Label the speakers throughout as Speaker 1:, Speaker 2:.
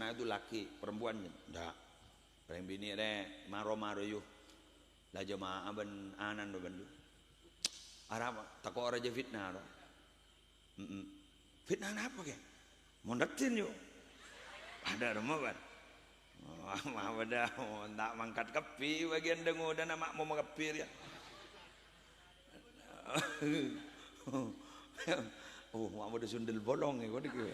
Speaker 1: setengah itu laki, perempuannya ndak. Perang bini deh maro yuk. Lah jemaah ben anan do bandu. Arab takut orang je fitnah do. Fitnah apa ke? Mondatin yuk. Ada rumah kan? Mah dah tak mangkat kepi bagian dengu dan nama mau mengepir ya. Oh, mak udah sundel bolong ya kau dikira.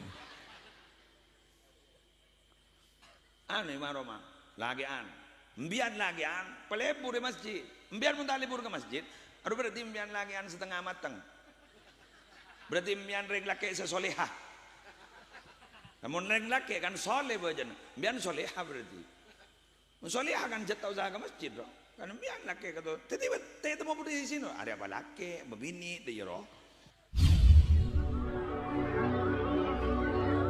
Speaker 1: Ane maroma lagi mbian lagi pelebur di masjid, mbian pun tak libur ke masjid. Aduh berarti mbian lagi setengah matang. Berarti mbian reng laki sesolehah. Namun reng laki kan soleh bajan, mbian solehah berarti. Solehah kan jatah usaha ke masjid dong. Kan mbian laki kata, tiba-tiba mau di sini, ada apa laki, membini dia roh.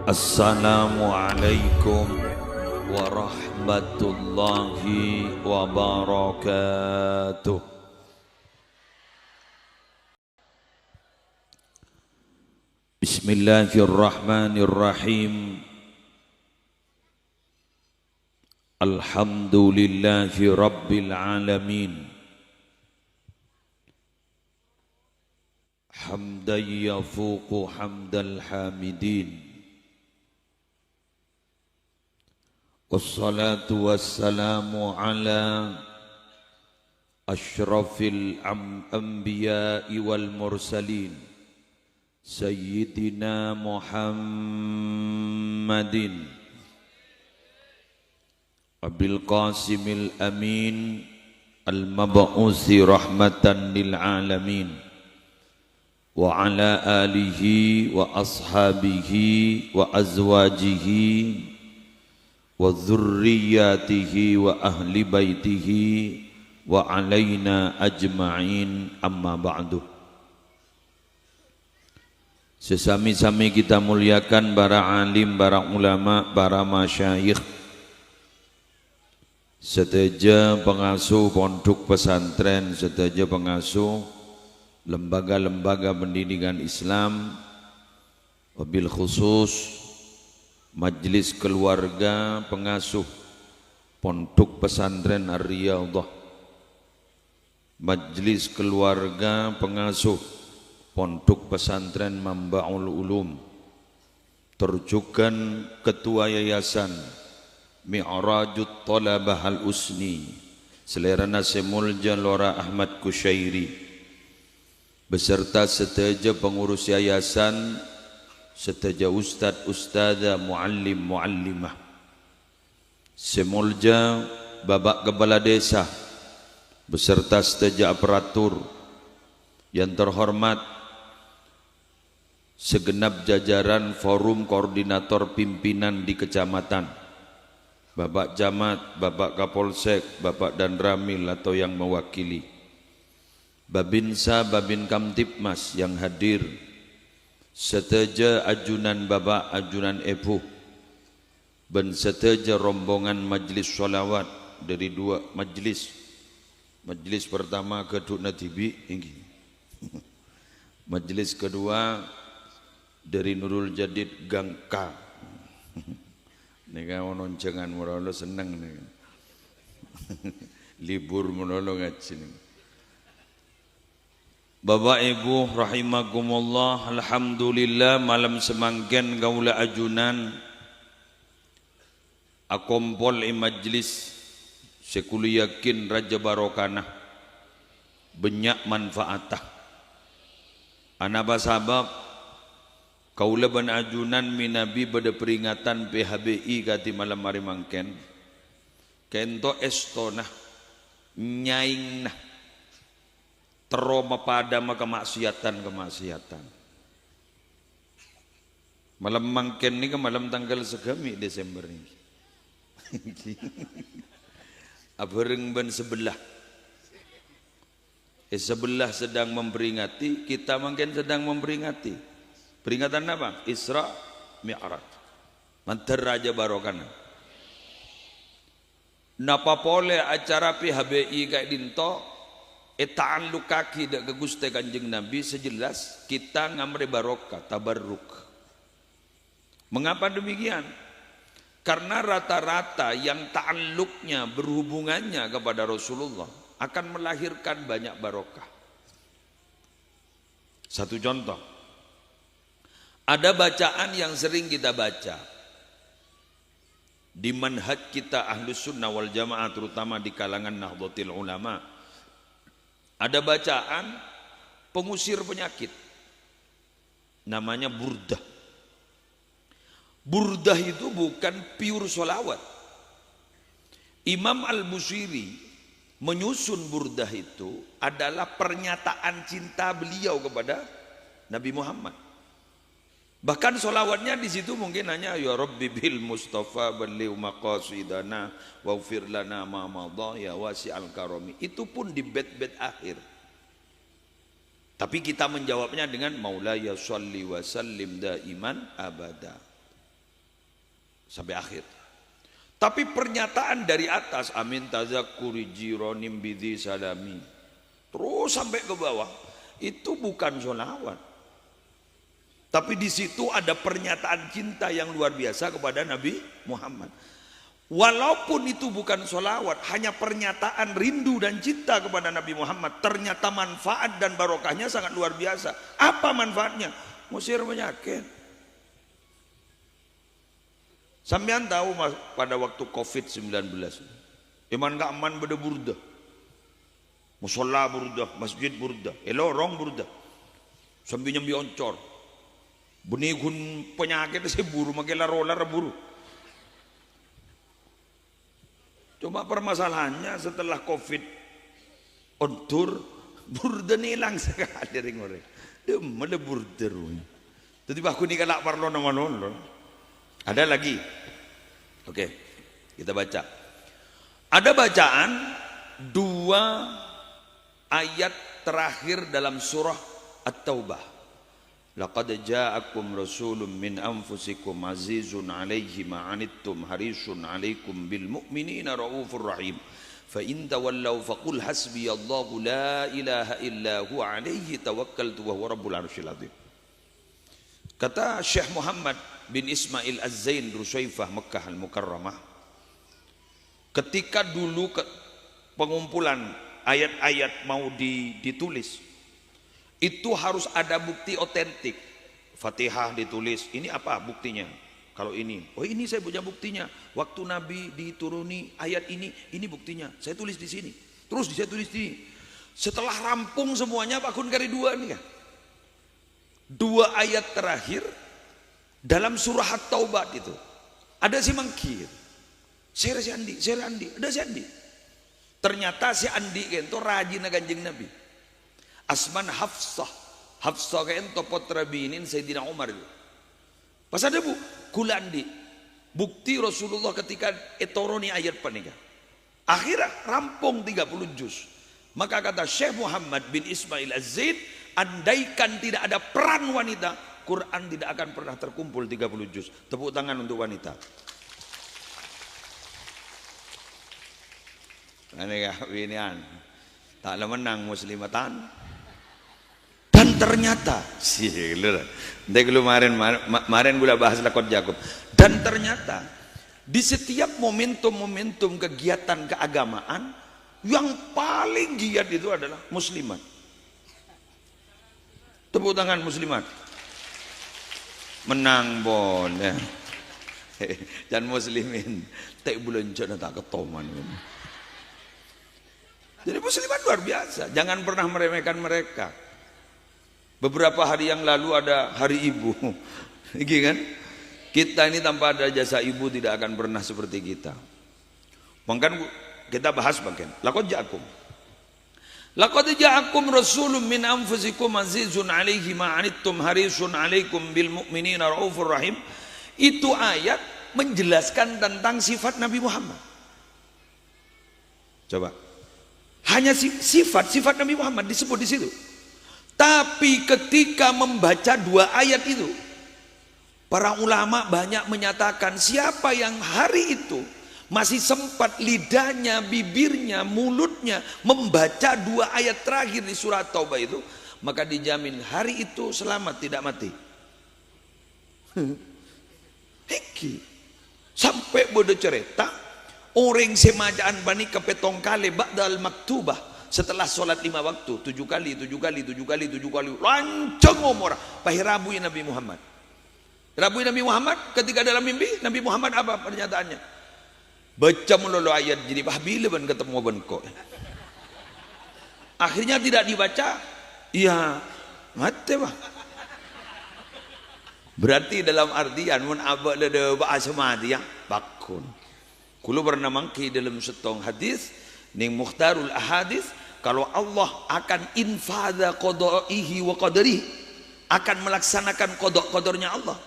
Speaker 1: Assalamualaikum warahmatullahi wabarakatuh. Bismillahirrahmanirrahim. Alhamdulillahi rabbil alamin. Hamdan yafuqu hamdal hamidin. Wassalatu wassalamu ala ashrafil anbiya'i wal mursalin Sayyidina Muhammadin Abil Qasimil Amin Al-Mab'usi rahmatan lil alamin wa ala alihi wa ashabihi wa azwajihi wa dzurriyyatihi wa ahli baitihi wa alaina ajma'in amma ba'du. Sesami-sami kita muliakan para alim, para ulama, para masyayikh, seteja pengasuh pondok pesantren, seteja pengasuh lembaga-lembaga pendidikan Islam, wabil khusus Majlis keluarga pengasuh pondok pesantren Ar-Riyadhah, Majlis keluarga pengasuh pondok pesantren Mambaul Ulum, terjukan ketua yayasan Mi'rajut Talabah Al-Usni Selera Nasemulja Lora Ahmad Kusyairi, beserta seteja pengurus yayasan, seteja ustad, ustadzah, muallim, muallimah, semulja babak kepala desa, beserta seteja aparatur, yang terhormat segenap jajaran forum koordinator pimpinan di kecamatan, Bapak Camat, Bapak Kapolsek, Bapak dan Ramil atau yang mewakili, Babinsa, Babin Kamtipmas yang hadir, seteja ajunan Bapak, ajunan Ibu, dan seteja rombongan majlis sholawat dari dua majlis. Majlis pertama kedua Natibi ini. Majlis kedua dari Nurul Jadid Gangka. Nika noncengan merolo seneng nih. Libur merolo ngaji nih. Bapak Ibu rahimakumullah, alhamdulillah malam semangken gaula ajunan akompol majlis sekulu yakin raja barokana banyak manfaatah. Anapa sabab kaula ban ajunan minabi pada peringatan PHBI kati malam hari mangken kento estonah nyaing teroma pada kemaksiatan. Malam mangken ni ke malam tanggal segami Desember ni. Abareng ban sebelah. Sebelah sedang memperingati, kita mangken sedang memperingati. Peringatan apa? Isra Mi'raj. Mantar Raja Barokana. Napa pole acara PHBI kayak dinto ta'alluq kaki dak ke Gusti Kanjeng Nabi, sejelas kita ngamre barokah tabarruk. Mengapa demikian? Karena rata-rata yang ta'alluqnya berhubungannya kepada Rasulullah akan melahirkan banyak barokah. Satu contoh, ada bacaan yang sering kita baca di manhaj kita Ahlus Sunnah wal Jamaah, terutama di kalangan Nahdlatul Ulama. Ada bacaan pengusir penyakit, namanya burdah. Burdah itu bukan pure solawat. Imam Al-Busiri menyusun burdah itu adalah pernyataan cinta beliau kepada Nabi Muhammad. Bahkan solawatnya di situ mungkin hanya ya Rabbi bil Mustafa balligh maqasidana waghfir lana ma madha ya wasi'al karami. Itu pun di bait-bait akhir. Tapi kita menjawabnya dengan Maulaya sholli wa sallim daiman abada, sampai akhir. Tapi pernyataan dari atas, amin tazakkuri jironim bidhi salami, terus sampai ke bawah, itu bukan sholawat. Tapi di situ ada pernyataan cinta yang luar biasa kepada Nabi Muhammad. Walaupun itu bukan sholawat, hanya pernyataan rindu dan cinta kepada Nabi Muhammad, ternyata manfaat dan barokahnya sangat luar biasa. Apa manfaatnya? Ngusir penyakit. Sampean tahu mas, pada waktu COVID-19 iman gak aman beda burdah, musola burdah, masjid burdah, elorong burdah, sambil nyambi oncor benigun penyakit saya buru makin rolar buru. Cuma permasalahannya setelah COVID ontur burdah nilang sekali ring orang mana burdah runya. Jadi aku ni kalak parlo nama. Ada lagi. Oke, kita baca. Ada bacaan 2 ayat terakhir dalam surah At-Taubah. Laqad ja'akum rasulun min anfusikum azizun 'alaihi ma 'anittum harisun 'alaikum bil mu'minina raufur rahim. Fa in tawallaw faqul hasbiyallahu la ilaha illa huwa 'alaihi tawakkaltu wa huwa rabbul 'arsyil 'azim. Kata Syekh Muhammad bin Ismail Az-Zain Rusyaifah Mekah Al-Mukarramah, ketika dulu pengumpulan ayat-ayat mau ditulis, itu harus ada bukti otentik. Fatihah ditulis, ini apa buktinya? Kalau ini, oh ini saya punya buktinya. Waktu Nabi dituruni ayat ini buktinya. Saya tulis di sini. Terus saya tulis di sini. Setelah rampung semuanya, Pak Kun kari 2 nih kan. 2 ayat terakhir dalam surah At-Taubah itu ada si mangkir, si Andi, ada si Andi. Ternyata si Andi itu rajin Kanjeng Nabi. Asman Hafsah kayak itu potra binin Sayyidina Umar itu. Pas ada bu, kula Andi. Bukti Rasulullah ketika etoroni ayat panika. Akhirnya rampung 30 juz. Maka kata Syekh Muhammad bin Ismail Az-Zaid, andaikan tidak ada peran wanita, Quran tidak akan pernah terkumpul 30 juz. Tepuk tangan untuk wanita. Ini kawinian tak menang muslimatan. Dan ternyata kemarin gula bahas lakot Jakub. Dan ternyata di setiap momentum-momentum kegiatan keagamaan, yang paling giat itu adalah muslimat. Tepuk tangan muslimat. Menang boleh. Dan muslimin tak bulan jana tak ketoman. Jadi muslimat luar biasa. Jangan pernah meremehkan mereka. Beberapa hari yang lalu ada hari ibu. Iki kan? Kita ini tanpa ada jasa ibu tidak akan pernah seperti kita. Bahkan kita bahas bagian. Laqad ja'akum rasulun min anfusikum azizun 'alaihi ma 'anittum harisun 'alaikum bil mu'minina raufur rahim. Itu ayat menjelaskan tentang sifat Nabi Muhammad. Coba. Hanya sifat Nabi Muhammad disebut di situ. Tapi ketika membaca 2 ayat itu, para ulama banyak menyatakan siapa yang hari itu masih sempat lidahnya, bibirnya, mulutnya membaca 2 ayat terakhir di surat Taubah itu, maka dijamin hari itu selamat, tidak mati. Hiki. Sampai bodoh cerita orang semajaan bani kepetong kali ba'dal maktubah, setelah sholat 5 waktu 7 kali lancang umur pahirabu Nabi Muhammad. Rabu Nabi Muhammad ketika dalam mimpi Nabi Muhammad apa pernyataannya? Baca melulu ayat jadi bila ban ketemu ban kok. Akhirnya tidak dibaca, iya mati bah. Berarti dalam artian mun abad ada bahasa mati ya bakun. Kulo pernah mangki dalam setong hadis ning Mukhtarul Ahadis, kalau Allah akan infadha qada'ihi wa qadarihi, akan melaksanakan qada-qadarnya Allah,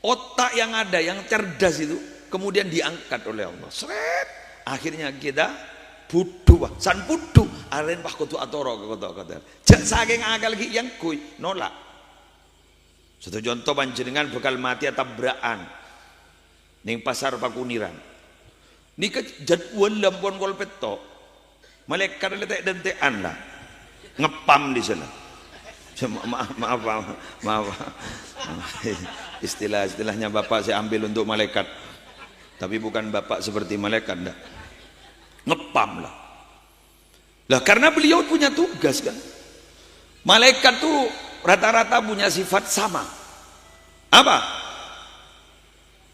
Speaker 1: otak yang ada yang cerdas itu kemudian diangkat oleh Allah. Seret. Akhirnya kita butuh san butuh aren pak kutu atoro ke kota-kota. Jak saking akal lagi yang kui nolak. Satu contoh panjenengan bekal mati tabrakan ning pasar Pakuniran. Nika jadwal lampon kol peto. Malaikat letek dentean lah. Ngepam di sana. Maaf. Istilahnya bapak saya ambil untuk malaikat. Tapi bukan bapak seperti malaikat enggak. Ngepam lah. Lah karena beliau punya tugas kan. Malaikat tuh rata-rata punya sifat sama. Apa?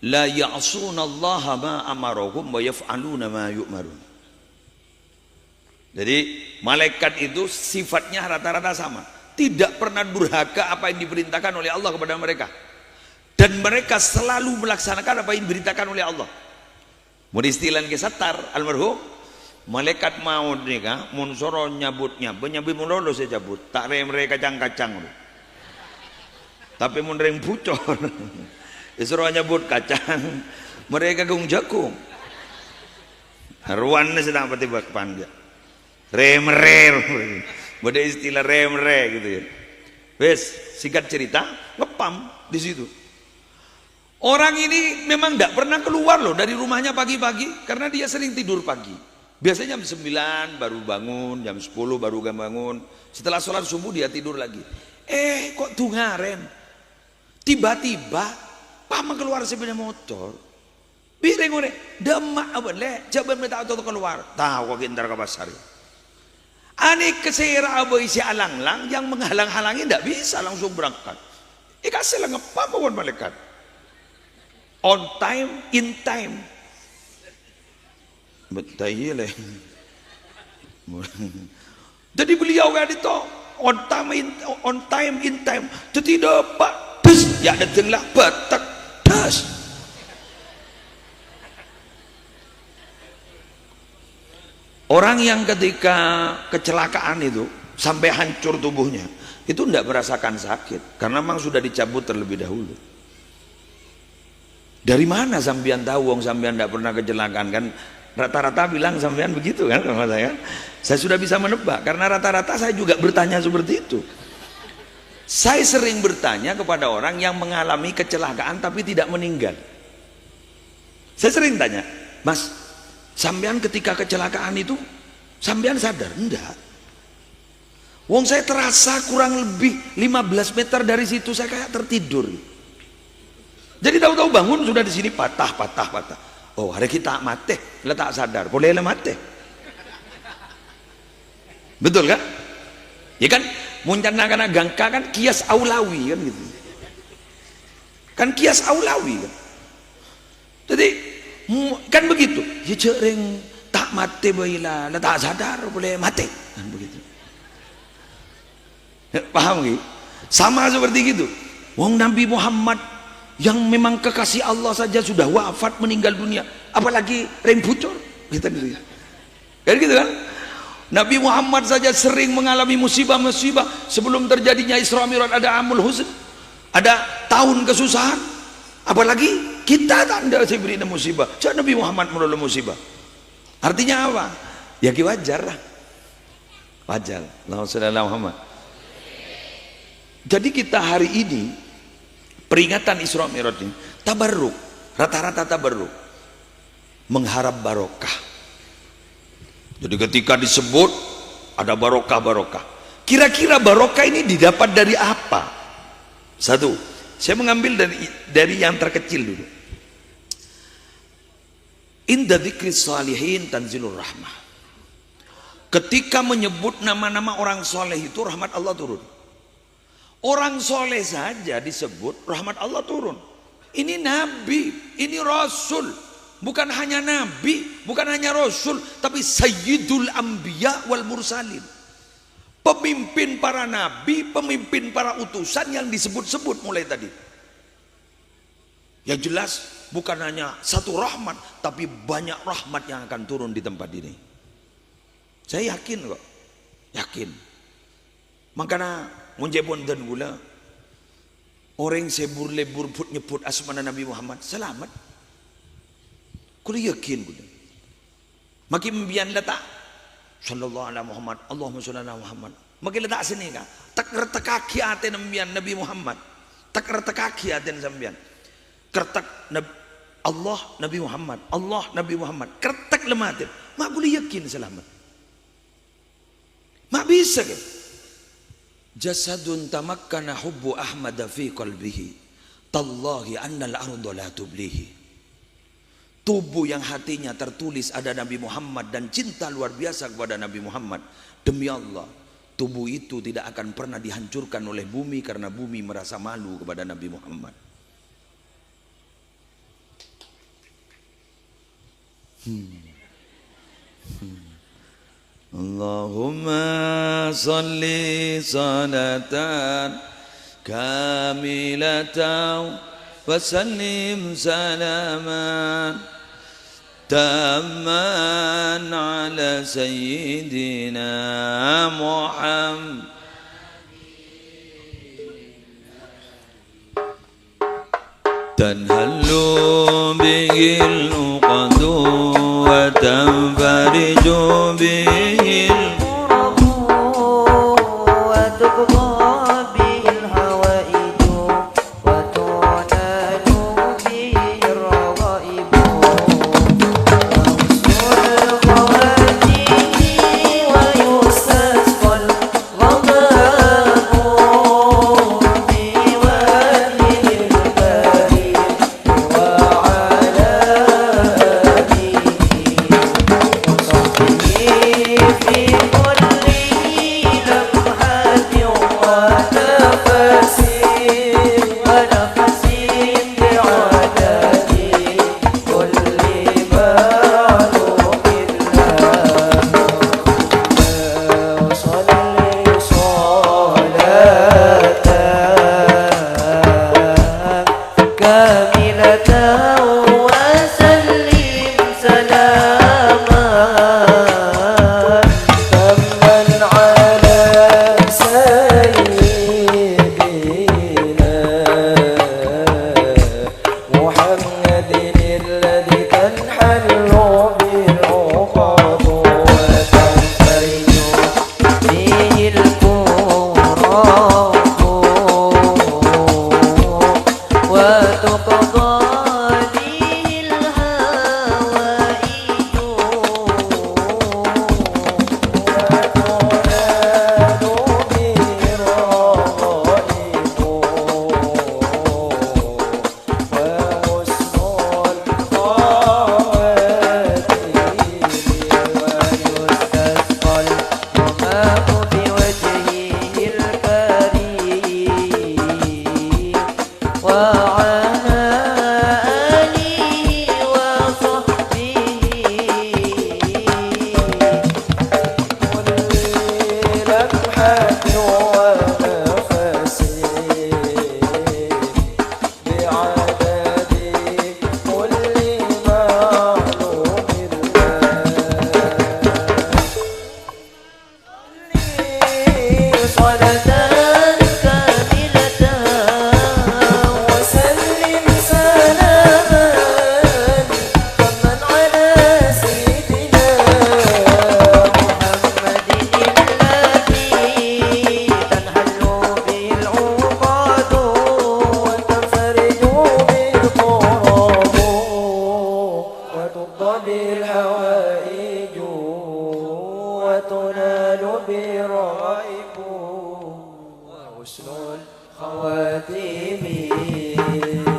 Speaker 1: La ya'sunallaha ma amarahum wa yaf'aluna ma yu'marun. Jadi malaikat itu sifatnya rata-rata sama. Tidak pernah durhaka apa yang diperintahkan oleh Allah kepada mereka. Dan mereka selalu melaksanakan apa yang diberitakan oleh Allah. Mau istilah ke satar almarhum malaikat maut nih kan, mun soro nyabutnya, benyabi mulolo saya cabut, tak mereka kacang-kacang. Tapi mun reng pucor, isro nyabut kacang, mereka gung jagung. Ruannya sedang pati bakpan dia, remrer, beda istilah remre gitu ya. Wes, singkat cerita, ngepam di situ. Orang ini memang tidak pernah keluar loh dari rumahnya pagi-pagi karena dia sering tidur pagi. Biasanya jam 9 baru bangun, jam 10 baru bangun. Setelah sholat subuh dia tidur lagi. Kok tungaren? Tiba-tiba pama keluar sepeda motor. Bireng ore, demak apa le? Coba minta auto keluar. Tahu kok kintar ke pasar. Aneh kesera abai si alang-lang yang menghalang-halangi tidak bisa langsung berangkat. Kasih lah ngepam pun malaikat. On time, in time. Betul lah. Jadi beliau kan itu on time, in time. Jadi dapat, ya datanglah batak, das. Orang yang ketika kecelakaan itu sampai hancur tubuhnya, itu tidak merasakan sakit karena memang sudah dicabut terlebih dahulu. Dari mana sampean tahu wong sampean tidak pernah kecelakaan kan? Rata-rata bilang sampean begitu kan sama saya. Saya sudah bisa menebak karena rata-rata saya juga bertanya seperti itu. Saya sering bertanya kepada orang yang mengalami kecelakaan tapi tidak meninggal. Saya sering tanya, Mas, sampean ketika kecelakaan itu sampean sadar? Enggak. Wong saya terasa kurang lebih 15 meter dari situ saya kayak tertidur. Jadi tahu-tahu bangun sudah di sini patah. Oh hari kita mati, letak sadar, boleh lah mati. Betul kan? Ya kan? Muncana karena gangka kan kias aulawi kan gitu. Kan kias aulawi kan. Jadi kan begitu. Ya cereng tak mati bayilah, letak sadar boleh mati kan begitu. Paham gitu? Sama seperti gitu. Wong Nabi Muhammad yang memang kekasih Allah saja sudah wafat meninggal dunia, apalagi rem pucor gitu kan. Nabi Muhammad saja sering mengalami musibah-musibah sebelum terjadinya Isra Mi'raj, ada Amul Huzn, ada tahun kesusahan, apalagi kita tak ada diberi musibah. Jadi Nabi Muhammad melalui musibah, artinya apa? Ya wajar lah, wajar. Allahumma Muhammad. Jadi kita hari ini peringatan Isra Mi'raj ini tabarruk, rata-rata tabarruk, mengharap barokah. Jadi ketika disebut ada barokah, kira-kira barokah ini didapat dari apa? Satu, saya mengambil dari yang terkecil dulu. Inda dzikris salihin tanzilur rahmah. Ketika menyebut nama-nama orang soleh itu rahmat Allah turun. Orang soleh saja disebut rahmat Allah turun. Ini nabi, ini rasul. Bukan hanya nabi, bukan hanya rasul, tapi sayyidul anbiya wal mursalin. Pemimpin para nabi, pemimpin para utusan yang disebut-sebut mulai tadi. Yang jelas bukan hanya satu rahmat, tapi banyak rahmat yang akan turun di tempat ini. Saya yakin kok, yakin. Makanya munjebon dan gula orang sebur lebur put nyebut asmana Nabi Muhammad selamat. Kudu yakin kudu. Makin membian letak sallallahu alaihi Muhammad, Allahumma sholli ala Muhammad. Makin letak sini kan. Tak retak kaki aten membian Nabi Muhammad. Tak retak kaki aten sambian. Kertak Allah Nabi Muhammad, Allah Nabi Muhammad. Kertak lematin. Mak kudu yakin selamat. Mak bisa kan? Jasadun tamakkana hubbu Ahmad fi qalbihi tallahi annal arda la tublihi. Tubuh yang hatinya tertulis ada Nabi Muhammad dan cinta luar biasa kepada Nabi Muhammad, demi Allah tubuh itu tidak akan pernah dihancurkan oleh bumi karena bumi merasa malu kepada Nabi Muhammad. Allahumma salli salatan kamilatan wa sallim salaman tamman ala sayyidina Muhammad tanhallu bihil uqadu wa tanfariju bihil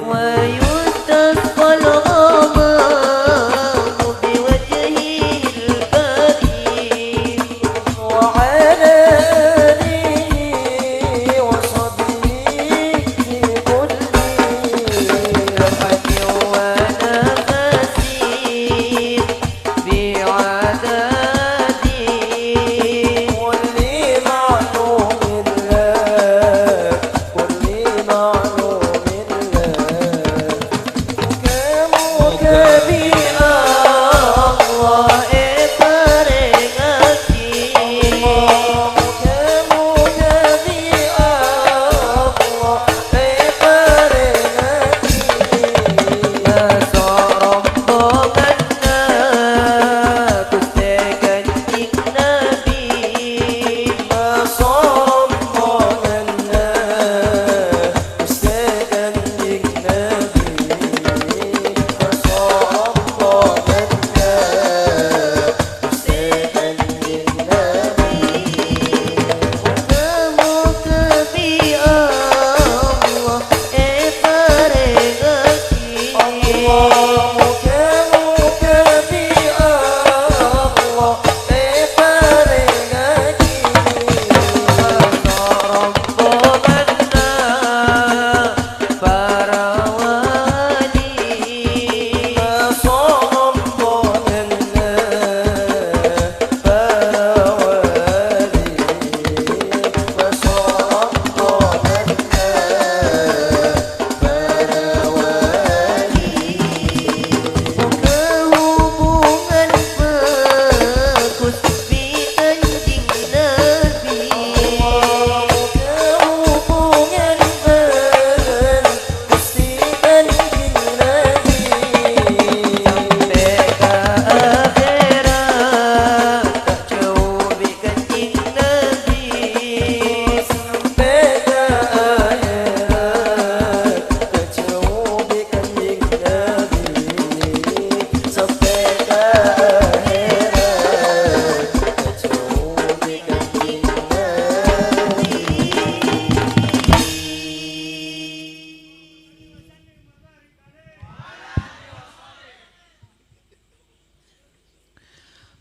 Speaker 2: ويستسقى الغمام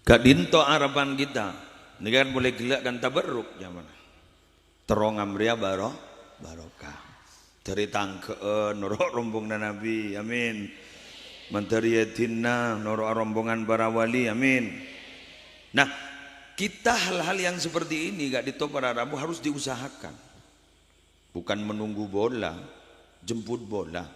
Speaker 1: Gak dinto harapan kita. Ini kan boleh gelak kan tabarruk zaman. Terong amria barokah. Dari tangkeen norok rombongan Nabi. Amin. Menteri yatinna norok rombongan para wali. Amin. Nah, kita hal-hal yang seperti ini gak ditop para Rabu harus diusahakan. Bukan menunggu bola, jemput bola.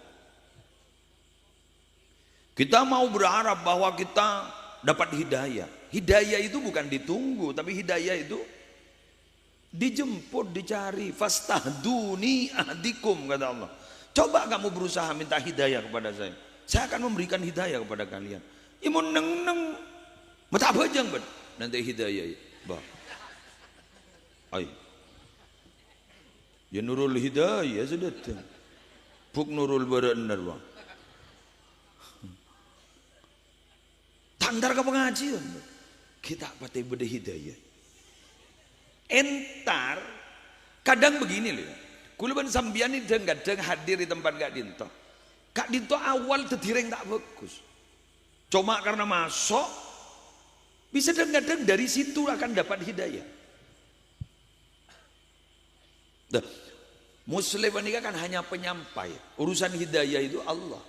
Speaker 1: Kita mau berharap bahwa kita dapat hidayah. Hidayah itu bukan ditunggu, tapi hidayah itu dijemput, dicari. Fastahduni ahdikum, kata Allah. Coba kamu berusaha minta hidayah kepada saya. Saya akan memberikan hidayah kepada kalian. Imun neng mata bajang ben nanti hidayah. Bah. Ay. Ya nurul hidayah sudah. Buk nurul berenar bang. Tandar ke pengajian kita pakai beda hidayah. Entar kadang begini loh. Kuluban sambian ini kadang hadir di tempat Kak Dinto. Kak Dinto awal terdireng tak bagus. Cuma karena masuk bisa kadang dari situ akan dapat hidayah. Nah, Muslim ini kan hanya penyampai. Urusan hidayah itu Allah.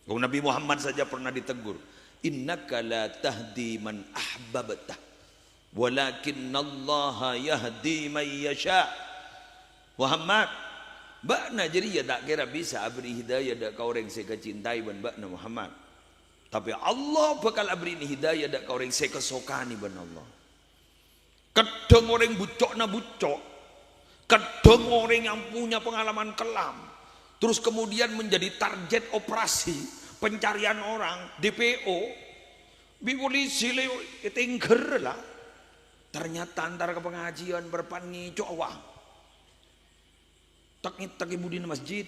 Speaker 1: Kalau Nabi Muhammad saja pernah ditegur. Innaka la tahdi man ahbabta walakinnallaha yahdi man yasha. Muhammad bakna jadi ya tak kira bisa beri hidayah dak kau orang saya kecintai ban bakna Muhammad. Tapi Allah bakal beri ini hidayah dak kau orang saya kesokani ban Allah. Kadang orang bucok na bucok, kadang orang yang punya pengalaman kelam, terus kemudian menjadi target operasi pencarian orang DPO bi polisi leo tingger lah. Ternyata antara ke pengajian berpani cowa tak ibu di masjid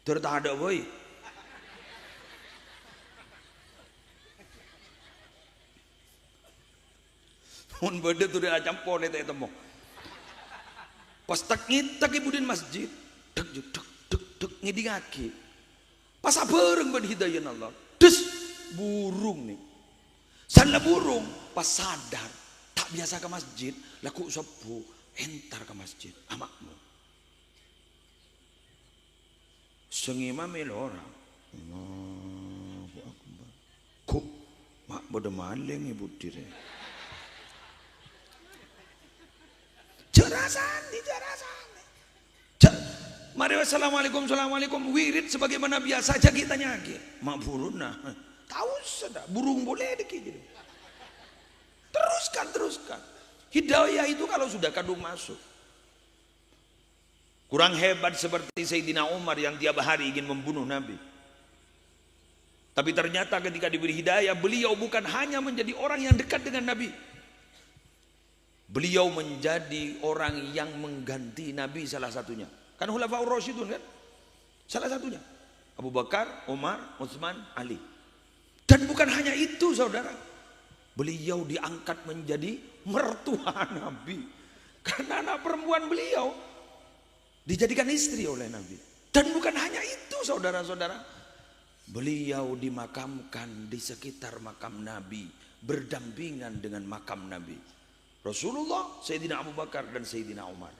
Speaker 1: ternyata ada boy mun beda tuh dia campur itu temu pas tak ibu di masjid dek ngidi ngaki pas bareng ban hidayah Allah des burung nih sana burung pas sadar tak biasa ke masjid laku sepuh entar ke masjid amakmu sengima melora Allahu Akbar kok mak bodoh maling ibu dire jerasan mari wassalamualaikum wirid sebagaimana biasa aja kita nyagi mak burung nah tahu sudah burung boleh dikit teruskan hidayah itu kalau sudah kadung masuk kurang hebat seperti Sayyidina Umar yang tiap hari ingin membunuh Nabi, tapi ternyata ketika diberi hidayah beliau bukan hanya menjadi orang yang dekat dengan Nabi, beliau menjadi orang yang mengganti Nabi salah satunya kan Khulafaur Rasyidun kan salah satunya Abu Bakar, Umar, Utsman, Ali. Dan bukan hanya itu saudara, beliau diangkat menjadi mertua Nabi karena anak perempuan beliau dijadikan istri oleh Nabi. Dan bukan hanya itu saudara-saudara, beliau dimakamkan di sekitar makam Nabi berdampingan dengan makam Nabi Rasulullah, Sayyidina Abu Bakar dan Sayyidina Umar.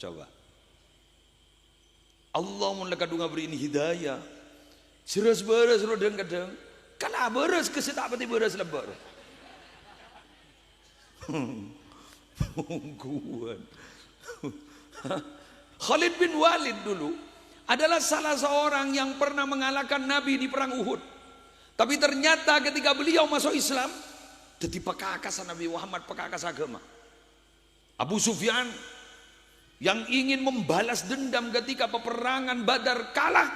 Speaker 1: Coba Allah mulai kadung beri ini hidayah seres beres kadang kalau beres kesetak pati beres lebar Mungguan. Khalid bin Walid dulu adalah salah seorang yang pernah mengalahkan Nabi di perang Uhud. Tapi ternyata ketika beliau masuk Islam, jadi pekakas Nabi Muhammad, pekakas agama. Abu Sufyan yang ingin membalas dendam ketika peperangan Badar kalah,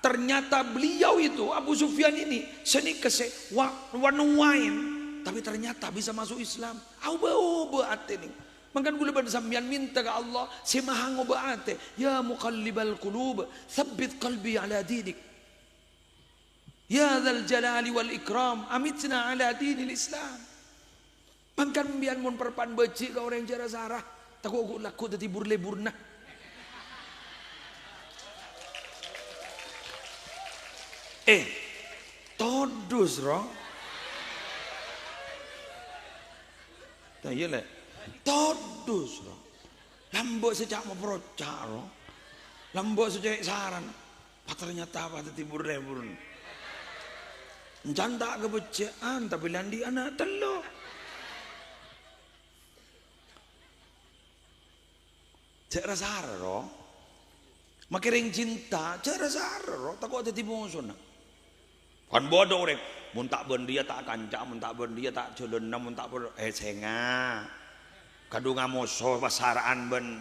Speaker 1: ternyata beliau itu Abu Sufyan ini seni kese wanuain, tapi ternyata bisa masuk Islam. Au ate nih. Makan gula sambian minta ke Allah, si maha ngobaate, ya muqallibal qulub, tsabbit qalbi ala dinik. Ya dzal jalali wal ikram, amitna ala dinil Islam. Makan bian mun perpan beci ke orang jara sarah, takut laku tadi burle-burna. Todus roh. Ta iya lek. Todus ro. Lambok sejak mau procak ro. Lambok sejak saran. Ternyata apa tibur lebur. Janda kebecaan tapi landi anak telo. Cek rasa ro. Makiring cinta, cek rasa ro. Takut ada tipu musuh. Kan bodoh orang. Mun tak bendia tak kancak, mun tak bendia tak celana, mun tak ber senga. Kadunga musuh pasaraan ben.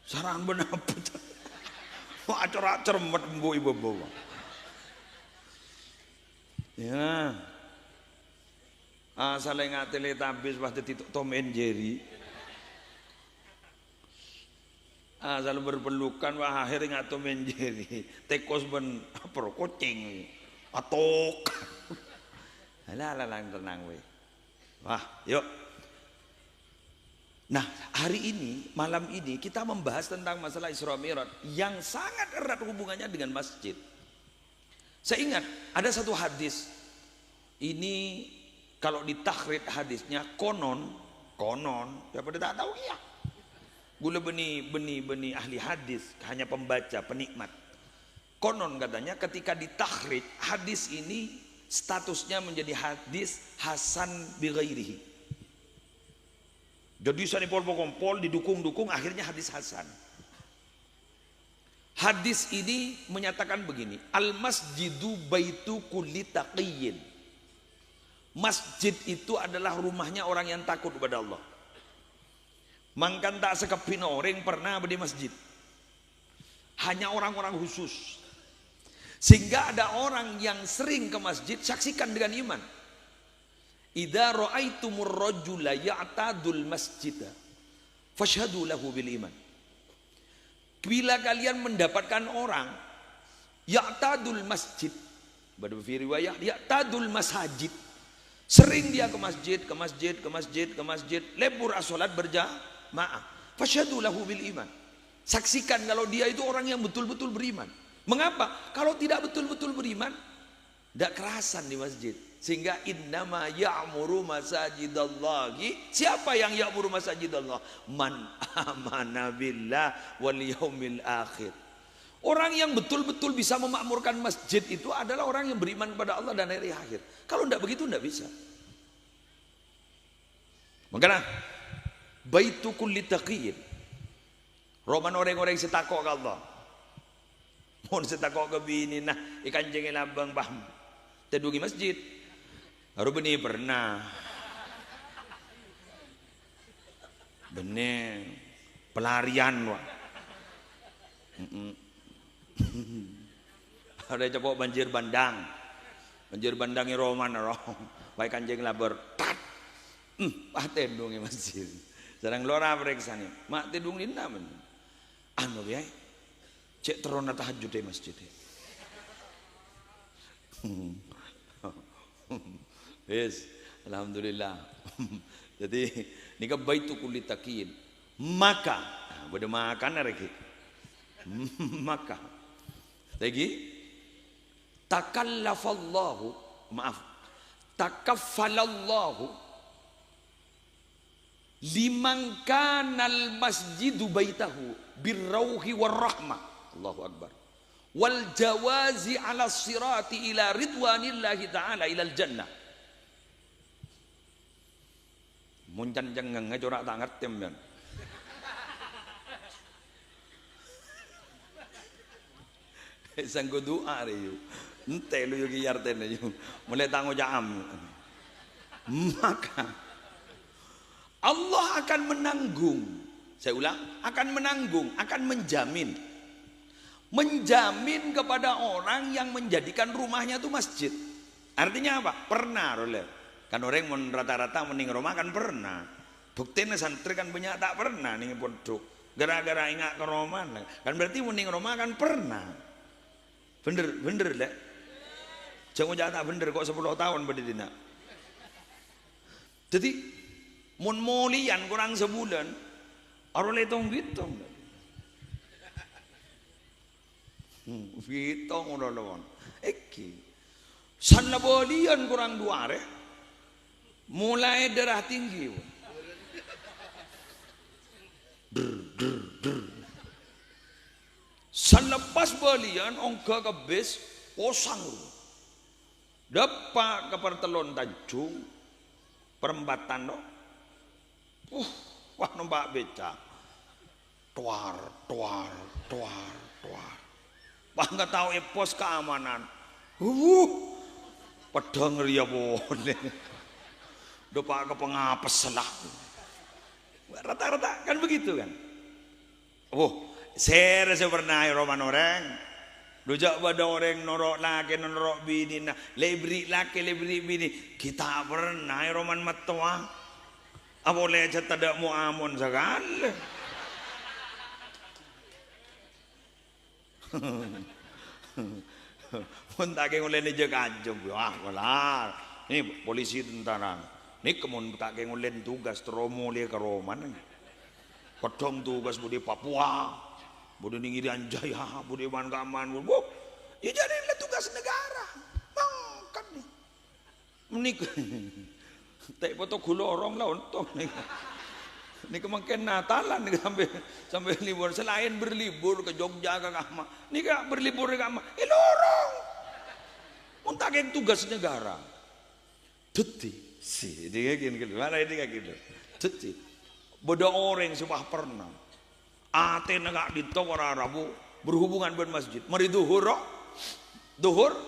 Speaker 1: Saraan ben apa? Wah acar-acar membu ibu-ibu. Ya. Asal ingat Teletubbies pas titik Tom and Jerry. Asal berpelukan wah akhir ingat Tom and Jerry. Tekos ben apa kucing. Atok. Alah tenang we. Wah, yuk. Nah, hari ini, malam ini kita membahas tentang masalah Isra Mi'raj yang sangat erat hubungannya dengan masjid. Saya ingat ada satu hadis. Ini kalau ditakrid hadisnya konon, siapa tidak tahu ya. Gula benih ahli hadis, hanya pembaca, penikmat. Konon katanya ketika ditakrid hadis ini statusnya menjadi hadis hasan bi ghairihi. Jadi sani pol didukung akhirnya hadis hasan. Hadis ini menyatakan begini, al masjidu baitu kulli taqiyyin. Masjid itu adalah rumahnya orang yang takut kepada Allah. Mangkan tak sekepin orang pernah di masjid. Hanya orang-orang khusus. Sehingga ada orang yang sering ke masjid, saksikan dengan iman. Idza ra'aitumur rajula ya'tadul masjida fashhadu lahu bil iman. Bila kalian mendapatkan orang ya'tadul masjid, pada riwayat ya'tadul masajid, sering dia ke masjid, lebur as-salat berjamaah. Fashhadu lahu bil iman. Saksikan kalau dia itu orang yang betul-betul beriman. Mengapa? Kalau tidak betul-betul beriman, tidak kerasan di masjid. Sehingga innama ya'muru masajidallahi. Siapa yang ya'muru masajidallah? Man amana billah wal yaumil akhir. Orang yang betul-betul bisa memakmurkan masjid itu adalah orang yang beriman kepada Allah dan hari akhir. Kalau tidak begitu tidak bisa. Makanya baitu kulli taqiyyin. Roman orang-orang setakok ke Allah. Mohon setakok ke bini nah ikan jengel abang paham. Tedugi masjid. Haru benih pernah. Benih pelarian wah. Ada cepok banjir bandangi roman roh baik kanjeng laber tat tedungi masjid sareng lora periksane mak tedung dinda men anu biay cek terona tahajud di masjid yes alhamdulillah. Jadi nika baitu kulli taqiyyin maka bade makan rek maka lagi takaffalallahu liman kanal masjidu baitahu birrauhi warahmah. Allahu akbar. Wal jawazi ala sirati ila ridwanillahi ta'ala ilal jannah. Muncan jengeng ngajorak tak ngerti men. Sanggo doa reyu. Ente lu yogi yarten reyu. Mulai tanggo jam. Maka Allah akan menanggung. Saya ulang, akan menanggung, akan menjamin. Menjamin kepada orang yang menjadikan rumahnya itu masjid. Artinya apa? Pernah oleh. Kan orang rata-rata mening rumah kan pernah. Buktinya santri kan banyak tak pernah nih pondok. Gara-gara ingat ke rumah kan berarti mening rumah kan pernah. Bener lah. Jangan jatah bener kok 10 tahun berdina. Jadi mun molian kurang sebulan orang letong bitong. Bitong udah lawan. Iki sana bolian kurang duare mulai darah tinggi selepas balian ongka ke bis osang depak ke pertelon Tanjung perempatan no wah nombak beca tuar wah nggak tahu pos keamanan pedang ria boleh depak ke pengapes lah rata-rata kan begitu kan. Saya pernah roman orang dojak pada orang norok laki norok bini nah lebri laki lebri bini kita pernah roman matua boleh aja tidak mau amun sekali pun tak keng ulen aja kajum wah walar ini polisi tentara ini kemun tak keng ulen tugas teromo dia ke roman kodong tugas budi Papua budi Irian Jaya budi Mangaman ya jadi tugas negara mangkat nih menik tak foto gulorong lah untuk nih ini kemungkinan Natalan nih sampai libur selain berlibur ke Jogja ke Kama nih kak berlibur ke Kama lorong untuk yang tugas negara tuti sih dia gini mana ini kayak gitu tuti bodoh orang sudah pernah ate negak dito ora rabu berhubungan ben masjid mari duhur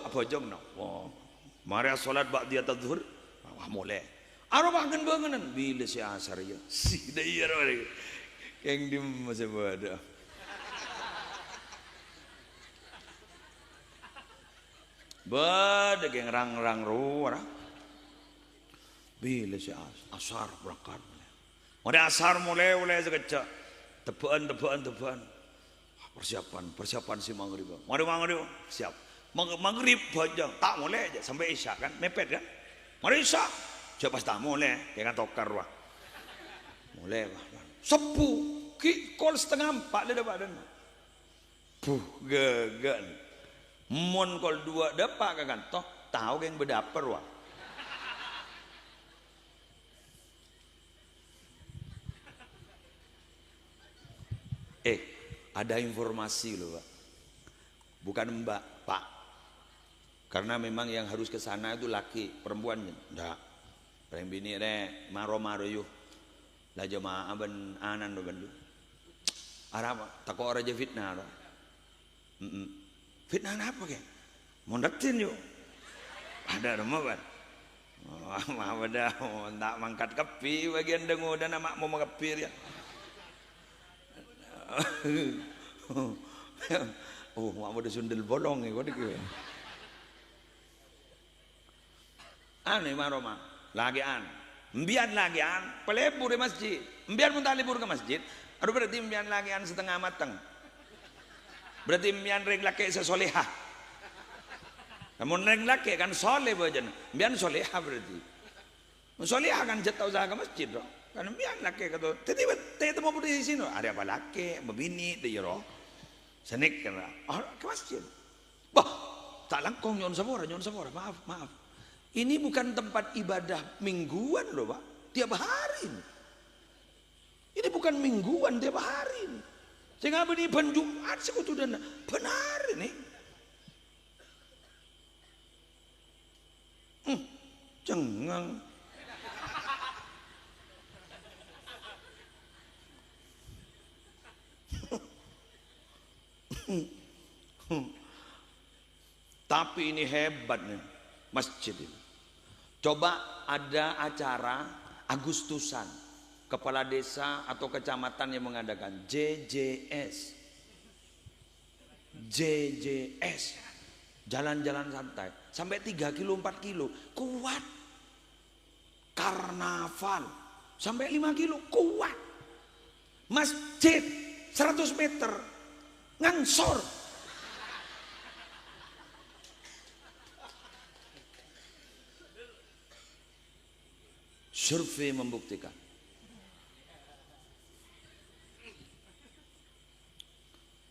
Speaker 1: apa jam no mari salat ba'da zuhur wah mulai aro bangen bangenan bila si asar ya si da iya ora yang di masa bada bada geng rang ruara bila si asar berangkat mari asar mulai sekejap tebaan persiapan si maghrib mari siap maghrib aja tak mulai aja sampai isya kan mepet kan mari isya siapa tak mulai ya kan tokar wah mulai sepu kol setengah 4 dia badan gagan mon kol 2 dapat kan toh tahu yang berdaper wah ada informasi loh Pak bukan mbak Pak karena memang yang harus ke sana itu laki perempuannya enggak perempuan bini deh maro yuk lah jemaah ben anan do bandu arab takut orang aja fitnah loh fitnah apa ke mondatin yuk ada rumah Pak mah ada tak mangkat kepi bagian dengu dan nama mau mengepir ya mak udah sundel bolong ya kau dikira ane maroma lagian mbian lagian pelebur di masjid mbian pun tak libur ke masjid aduh berarti mbian lagian setengah matang berarti mbian reng laki sesolehah namun reng laki kan soleh bajan mbian solehah berarti solehah kan jatah usaha ke masjid dong kan mbian laki kata tiba-tiba temu di sini ada apa laki membini dia roh senik kan ke masjid bah tak langkong nyon sabora maaf ini bukan tempat ibadah mingguan loh Pak tiap hari ini bukan mingguan tiap hari sehingga ini ban Jumat sekutu dan benar ini cengang tapi ini hebat nih masjid ini. Coba ada acara Agustusan kepala desa atau kecamatan yang mengadakan JJS jalan-jalan santai sampai 3 kilo 4 kilo kuat karnaval sampai 5 kilo kuat masjid 100 meter ngangsor survei membuktikan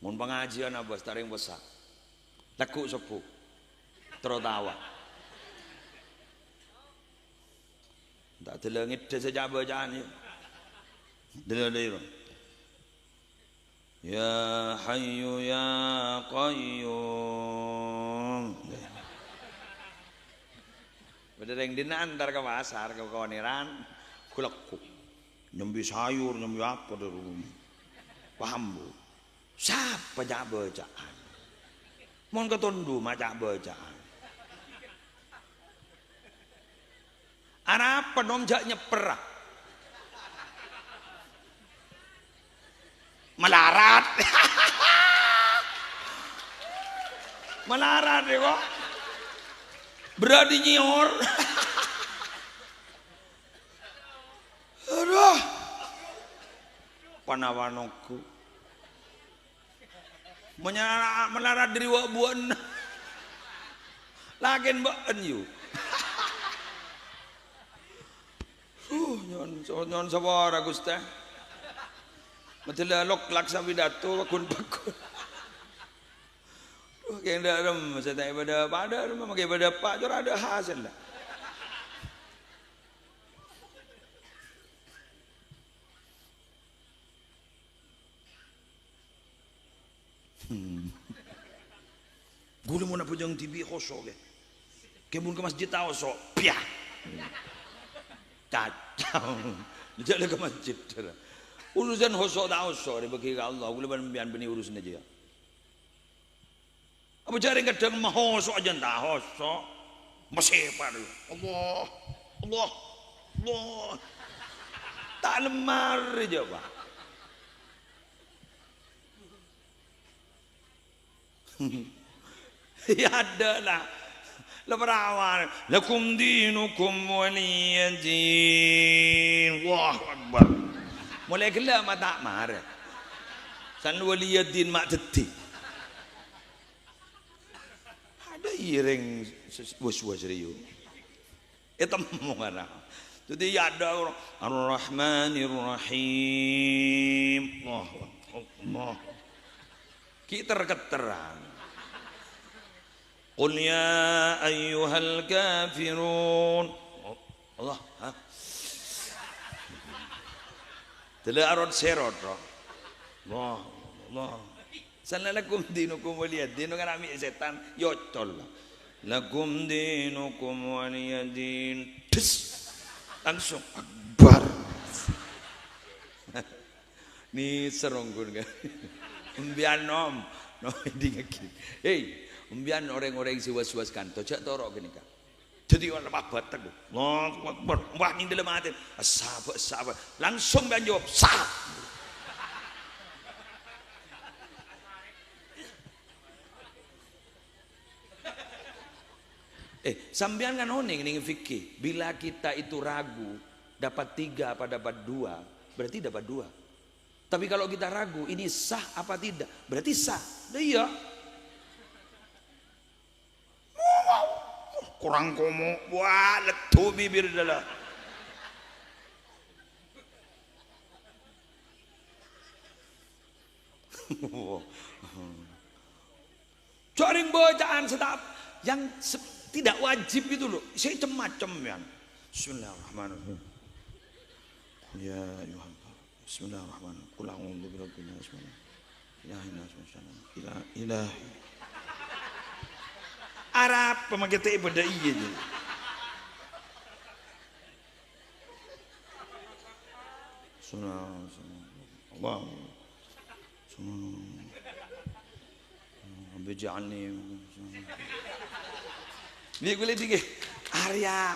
Speaker 1: mun pengajian abas taring besar laku sepuh tertawa. Tak delengit sejak bacaan ya. Deleng. Ya Hayyu ya Qayyum. Bedereng dina antar ke pasar ke kawaniran kulekuk. Nyembi sayur, nyembi apa di rumah. Paham bu? Siapa jak bacaan? Mon ketundu macak bacaan. Anak penom jak nyeper. Melarat. Melarat ya kok. Berani nyior. Aduh. Panawanku. Melarat dari wak buan. Lakin baen yu. Nyon sawara Gusti. Matela lok laksa pidato bakun-bakun. Kayak dalam saya tanya pada rumah kayak pada Pak Jor ada hasil lah. Gula mau nak pujang TV kosong ke, kemun ke masjid tahu so, piah, cacau, jalan ke masjid. Urusan kosong tahu so, dibagi ke Allah, gula biar bini urusan aja. Apa cari kadang mahosok aja entah hosok, masih pada Allah, Allah, Allah, tak lemar aja pak. Ya ada lah, leperawan, lakum dinukum waliyadin, wah akbar. Mulai gelap mata marah, san waliyadin mak detik. Ada iring was-was riu. Itu mana? Jadi ada orang Ar-Rahmanir Rahim. Allah. Kita keteran. Qul ya ayyuhal kafirun. Allah. Tela arot serot. Allah. Lakum dinukum waliyadin kan ambil setan yocol lakum dinukum waliyadin langsung akbar ni seronggun kan umbian nom ini ngaki hey umbian orang-orang siwas-siwas kan tojak torok gini kan jadi orang apa teguh akbar wah ini dalam hati sahabat langsung bian jawab sah. Sambian kan oning nih fikih. Bila kita itu ragu dapat 3 apa dapat 2, berarti dapat 2. Tapi kalau kita ragu ini sah apa tidak, berarti sah. Iya. Kurang komo, wah letu bibir adalah. Coring bacaan sedap yang tidak wajib itu loh, saya macam ya. Bismillahirrahmanirrahim. Ya Yuhan. Bismillahirrahmanirrahim. Qul a'udzu birabbin nas. Ilahin nas ilahi. Arab pemakai teh pada iya je. Sunnah Allah. Bij'alni dia boleh tinggi Arya.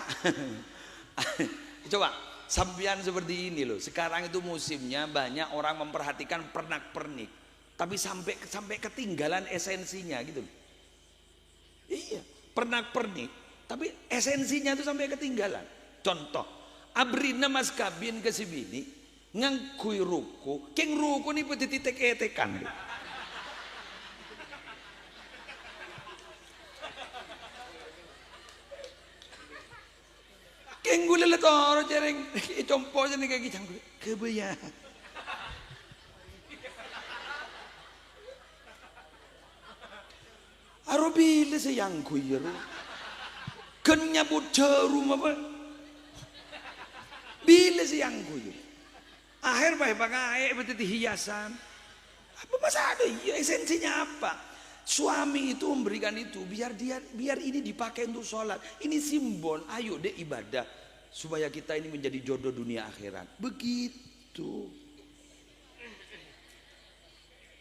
Speaker 1: Coba sambian seperti ini loh. Sekarang itu musimnya banyak orang memperhatikan pernak-pernik, tapi sampai ketinggalan esensinya gitu. Iya, pernak-pernik, tapi esensinya itu sampai ketinggalan. Contoh, abrina mas kabin ke sibini ngangkui ruku, keng ruku nih putih titik-tekan. Kenggula le toro jereng compo jane kaki canggu kebaya. Arobile se yang kuiru. nyabut jarum apa? Bila siang kuyu. Akhir bae pakai berarti hiasan. Apa masa ada? Ya, esensinya apa? Suami itu memberikan itu biar ini dipakai untuk sholat. Ini simbol. Ayo deh ibadah supaya kita ini menjadi jodoh dunia akhirat. Begitu.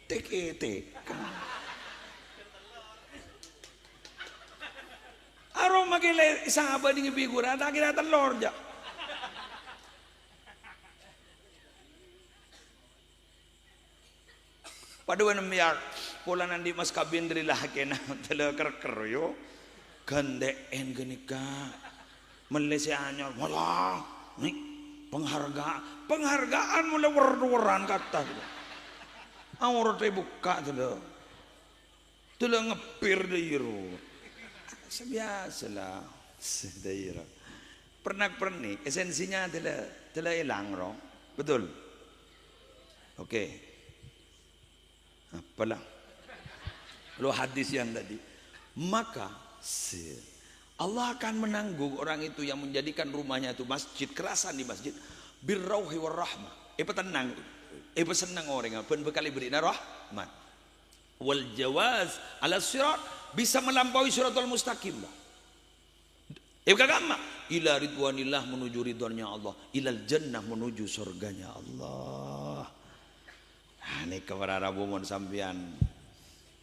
Speaker 1: TKT. Aroma kele sahabat ini figuran tak kira telur aja. Paduan miar pola nandi mas kabin dari lah kena tele kerker yo gandeen genika melese anyar malah nih penghargaan mulai war-waran kata awur teh buka tele ngepir deiru sebiasalah sedairu pernak-pernik esensinya tele hilang roh betul oke. Apalah lo hadis yang tadi maka Allah akan menanggung orang itu yang menjadikan rumahnya itu masjid kerasan di masjid birrauhi warahmah tenang senang orang pun bekali beri rahmat wal jawaz ala sirat bisa melampaui siratal mustaqim kagama ila ridwanillah menuju ridwannya Allah ilal jannah menuju surganya Allah. Ini kepada Rabu mon sampian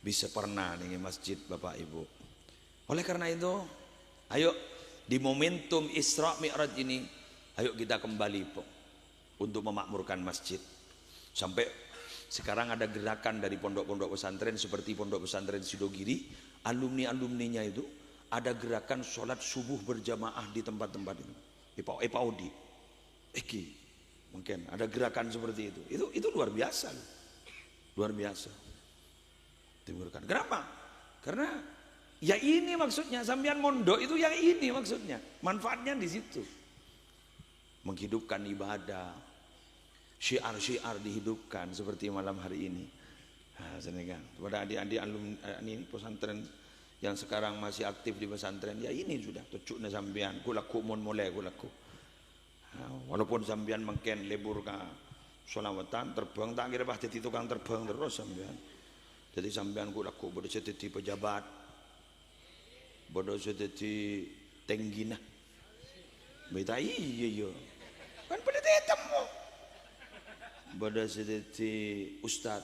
Speaker 1: bisa pernah nih masjid Bapak Ibu. Oleh karena itu, ayo di momentum Isra Mi'raj ini, ayo kita kembali untuk memakmurkan masjid. Sampai sekarang ada gerakan dari pondok-pondok pesantren seperti pondok pesantren Sidogiri, alumni-alumninya itu ada gerakan sholat subuh berjamaah di tempat-tempat itu. Epaudi. Mungkin ada gerakan seperti itu. Itu luar biasa. Luar biasa. Timurkan. Kenapa? Karena ya ini maksudnya sampean mondok itu yang ini maksudnya. Manfaatnya di situ. Menghidupkan ibadah. Syiar-syiar dihidupkan seperti malam hari ini. Nah, kan. Kepada adik-adik alumni pesantren yang sekarang masih aktif di pesantren, ya ini sudah tucuknya sampean. Kulaku mun mulai kulaku. Walaupun sampean mungkin lebur ka solawatan terbang tak kira pasti tukang terbang terus sampean. Jadi sampean kulaku bodoh jadi pejabat, bodoh jadi tenggina. Beta iya kan pada temu. Bodoh jadi ustad,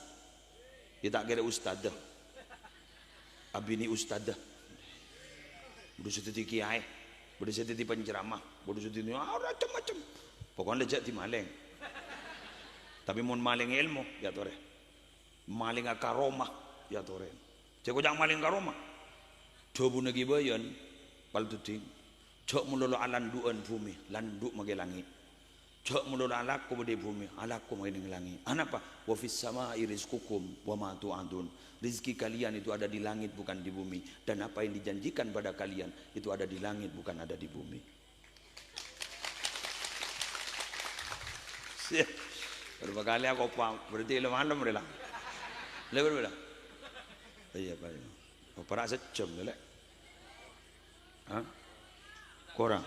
Speaker 1: kita kira ustad dah. Abini ustad dah. Bodoh jadi kiai. Bodoh jadi penceramah, bodoh jadi macam-macam. Pokoknya lejat di maling. Tapi mau maling ilmu, ya tore. Maling karomah, ya tore. Ceko jangan maling karomah. Coba nagi bayan, pal tuding. Cok mulolo alanduan bumi, landuk mage langit. Cok mulolo alakku bade bumi, alakku mage langit. Anapa? Wa fis samai rizqukum wa ma tu'adun. Rizki kalian itu ada di langit bukan di bumi. Dan apa yang dijanjikan pada kalian itu ada di langit bukan ada di bumi. Berapa kali aku paham. Berarti malam rela. Lebar bela. Iya pak. Kau pernah secem lele. Hah? Korang.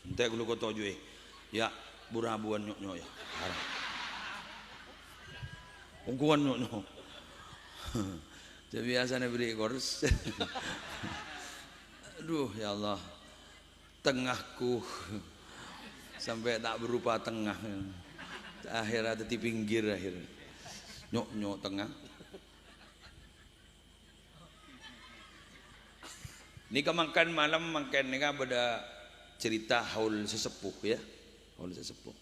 Speaker 1: Entah kalau kau tahu juga. Ya burabuan nyok ya. Ungkuan no. Biasanya beri kors. Aduh ya Allah. Tengahku sampai tak berupa tengah. Akhir ada di pinggir akhir. Nyok tengah. Ini kemakan malam makan ni kan pada cerita haul sesepuh ya. Haul sesepuh.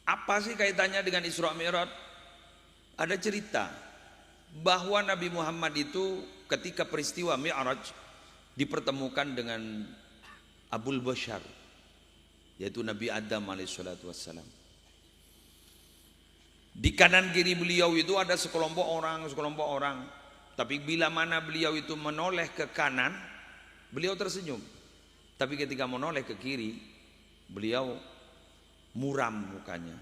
Speaker 1: Apa sih kaitannya dengan Isra Mi'raj? Ada cerita bahwa Nabi Muhammad itu ketika peristiwa Mi'raj dipertemukan dengan Abul Bashar, yaitu Nabi Adam alaihissalatu wassalam. Di kanan kiri beliau itu ada sekelompok orang. Tapi bila mana beliau itu menoleh ke kanan, beliau tersenyum. Tapi ketika menoleh ke kiri, beliau muram mukanya.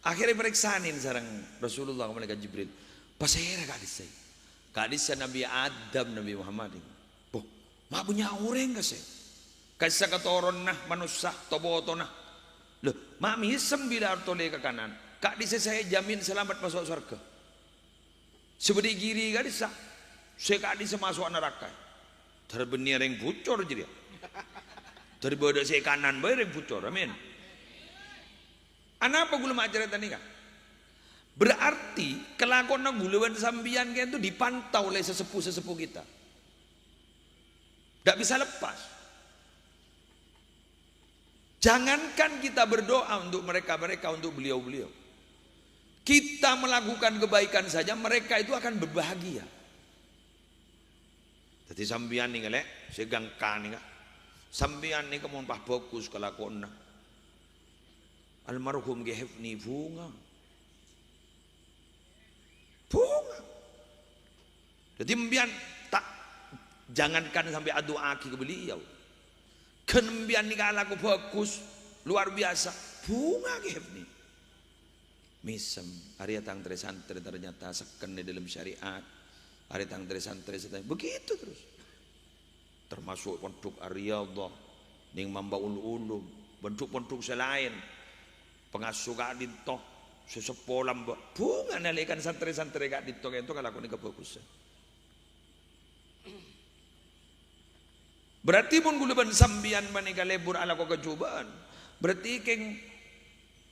Speaker 1: Akhirnya periksain sarang Rasulullah ke malaikat Jibril. Pasera kali saya. Kadis Nabi Adam Nabi Muhammad. Boh, mak punya orang gak sih? Kasih katoron nah manusia toboto nah. Loh, mak misem bila artole ke kanan. Kadis saya jamin selamat masuk surga. Seperti giri kadis saya kadis masuk neraka. Terbenir yang bocor jadi. Terbodoh saya kanan bayar yang bocor. Amin. Anapa gula mak cerita ni kan? Berarti kelakuan guluan sambian itu dipantau oleh sesepuh kita. Tidak bisa lepas. Jangankan kita berdoa untuk mereka untuk beliau-beliau. Kita melakukan kebaikan saja mereka itu akan berbahagia. Jadi sambian nih galek, segangkan nih kak. Sambian nih kamu pah fokus kelakuan. Almarhum gehefni bunga. Jadi mbian tak jangankan sampai adu aki ke beliau. Kenbian ni aku fokus luar biasa. Bunga gini. Misem hari tang santri ternyata seken di dalam syariat. Hari tang santri begitu terus. Termasuk bentuk Ariyadhah ning Mambaul Ulum, bentuk-bentuk selain pengasuh kak dintoh sesepolam bunga nalikan santri-santri kak dintoh itu kalau aku ni kefokusan. Berarti pun guluban sambian manika lebur ala ko kejubaan. Berarti keng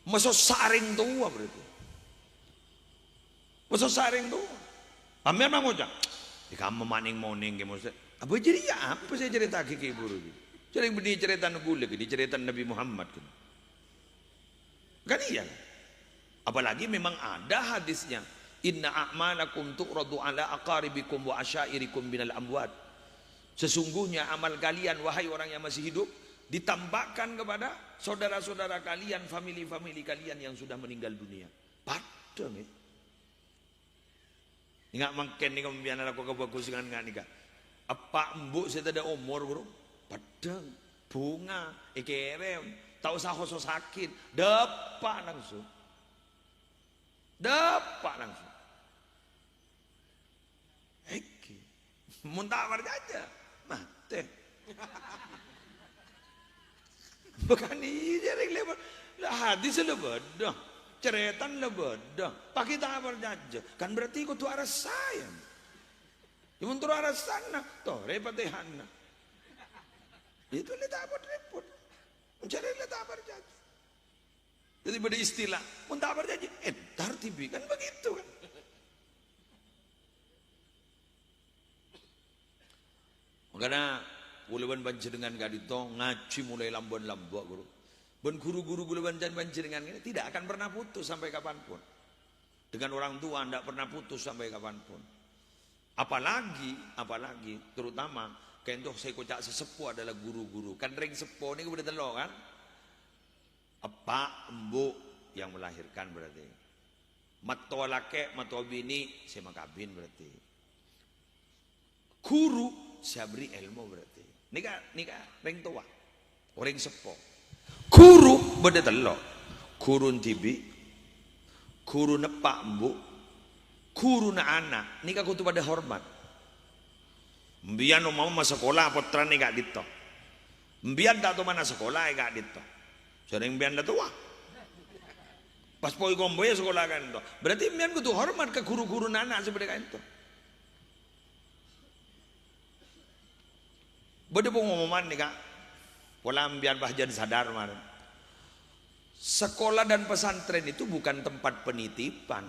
Speaker 1: maso saring tua berarti. Maso saring tua. Amin mang ucap. Ikamu maning moning ke mose. Apa jadi ya apa saya cerita ke buru gitu. Jadi beni cerita nugule di cerita Nabi Muhammad gitu. Kan iya. Apalagi memang ada hadisnya. Inna a'malakum tu'radu ala aqaribikum wa asyairikum binal amwat. Sesungguhnya amal kalian wahai orang yang masih hidup ditambahkan kepada saudara-saudara kalian, famili-famili kalian yang sudah meninggal dunia. Padahal nih. Ingat mungkin nih kemudian aku kebagus dengan nikah. Apa mbok saya tidak umur bro? Padahal bunga, ikerem, tak usah khusus sakit, dapat langsung. Eki, muntah aja. Mate. Bukan ini jadi lebar. Lah hadis lebar dah. Ceretan lebar dah. Pakai tak berjajah. Kan berarti ikut arah saya. Yang untuk arah sana. Toh repatihanna. Itu letak repot. Mencari letak berjajah. Jadi pada istilah. Muntah berjajah. Tartibi kan begitu kan. Karena guluban banjir dengan gadito ngaji mulai lambon-lambok guru. Ben guru-guru guluban banjir dengan ini tidak akan pernah putus sampai kapanpun. Dengan orang tua tidak pernah putus sampai kapanpun. Apalagi terutama kayak untuk saya kocak sesepuh adalah guru-guru. Kan ring sepuh ini kemudian telur kan. Apa embu yang melahirkan berarti. Matua laki, matua bini saya makabin berarti. Guru saya beri ilmu berarti. Nika ring tua. Orang sepo. Guru beda telok. Guru tibi. Guru nepak embu. Guru na anak. Nika kutu pada hormat. Mbian mau sekolah putra nika dito. Mbian tak tu mana sekolah ika dito. Sering mbian dah tua. Pas poi komboy sekolah kan itu. Berarti mbian kutu hormat ke guru-guru anak seperti kan itu. Beda pengumuman nih kak, pola ambian bahjan sadar mar. Sekolah dan pesantren itu bukan tempat penitipan.